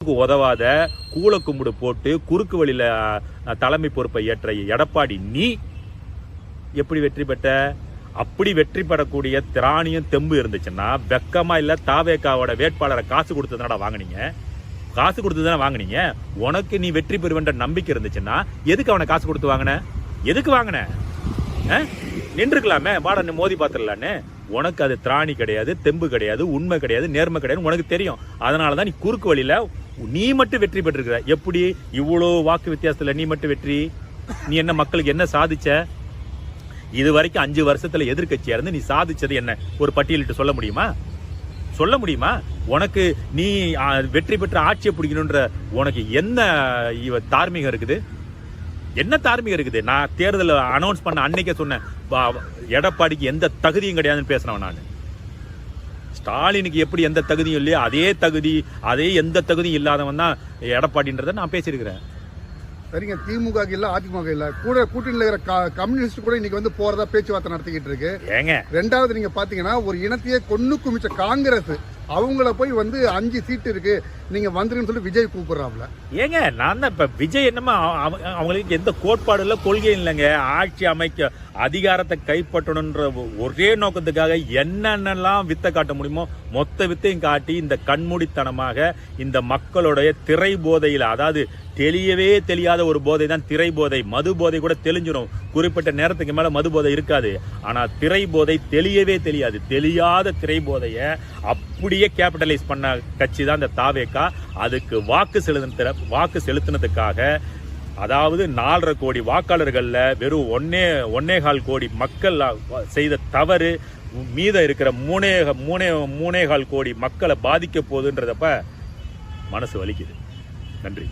உதவாத கூல கும்பிடு போட்டு குறுக்கு வழியில தலைமை பொறுப்பை ஏற்ற எடப்பாடி நீ எப்படி வெற்றி பெற்ற? அப்படி வெற்றி பெறக்கூடிய திராணியும் தெம்பு இருந்துச்சுன்னா வெக்கமா இல்ல தாவேக்காவோட வேட்பாளரை காசு கொடுத்ததுனால வாங்கினீங்க? காசு கொடுத்ததுதானே வாங்கினீங்க. உனக்கு நீ வெற்றி பெறுவேன்ற நம்பிக்கை இருந்துச்சுன்னா எதுக்கு அவனை காசு கொடுத்து வாங்கின? எதுக்கு வாங்கின? நின்றுக்கலாமே, வாட மோதி பார்த்துடலான்னு. உனக்கு அது திராணி கிடையாது, தெம்பு கிடையாது, உண்மை கிடையாது, நேர்மை கிடையாது, உனக்கு தெரியும். அதனாலதான் நீ குறுக்கு வழியில நீ மட்டும் வெற்றி பெற்றிருக்கிற. எப்படி இவ்வளவு வாக்கு வித்தியாசத்துல நீ மட்டும் வெற்றி? நீ என்ன மக்களுக்கு என்ன சாதிச்ச? இது வரைக்கும் 5 வருஷத்துல எதிர்கட்சியா இருந்து நீ சாதிச்சது என்ன ஒரு பட்டியலிட்டு சொல்ல முடியுமா? சொல்ல முடியுமா? உனக்கு நீ வெற்றி பெற்ற ஆட்சியை பிடிக்கணும்ன்ற உனக்கு என்ன தார்மீகம் இருக்குது? என்ன தார்மீகம் இருக்குது? நான் தேர்தல் அனௌன்ஸ் பண்ண அன்னைக்கே சொன்னேன், எடப்பாடிக்கு எந்த தகுதியும் கிடையாதுன்னு பேசினவன் நான். ஸ்டாலினுக்கு எப்படி எந்த தகுதியும் இல்லையோ அதே எந்த தகுதியும் இல்லாதவன் தான் எடப்பாடின்றத நான் பேசியிருக்கிறேன். சரிங்க, திமுக இல்ல, அதிமுக இல்ல, கூட கூட்டணியில் இருக்கிற கம்யூனிஸ்ட் கூட இன்னைக்கு வந்து போறதா பேச்சுவார்த்தை நடத்திக்கிட்டு இருக்கு. ஏங்க, ரெண்டாவது நீங்க பாத்தீங்கன்னா ஒரு இனத்தையே கொன்னு குமிச்ச காங்கிரஸ் அவங்கள போய் வந்து 5 சீட்டு இருக்கு நீங்க வந்துருன்னு சொல்லி விஜய் கூப்பிடுறாப்ல. ஏங்க, நான் தான் இப்ப விஜய் என்னமா அவங்களுக்கு எந்த கோட்பாடு இல்ல, கொள்கை இல்லைங்க. ஆட்சி அமைக்க அதிகாரத்தை கைப்பற்றணும்ன்ற ஒரே நோக்கத்துக்காக என்னென்னலாம் வித்தை காட்ட முடியுமோ மொத்த வித்தையும் காட்டி இந்த கண்மூடித்தனமாக இந்த மக்களுடைய திரை போதையில, அதாவது தெளியவே தெரியாத ஒரு போதை தான் திரை போதை. மது போதை கூட தெளிஞ்சிடும், குறிப்பிட்ட நேரத்துக்கு மேல மது போதை இருக்காது. ஆனா திரை போதை தெளியவே தெரியாது. தெரியாத திரை போதைய அப்படியே கேபிட்டலைஸ் பண்ண கட்சி தான் இந்த தாவேக்கா. அதுக்கு வாக்கு செலுத்தினதுக்காக, அதாவது 4.5 கோடி வாக்காளர்கள்ல வெறும் 1.25 கோடி மக்கள் செய்த தவறு மீத இருக்கிற 3.25 கோடி மக்களை பாதிக்க போகுதுன்றதப்ப மனசு வலிக்குது. நன்றி.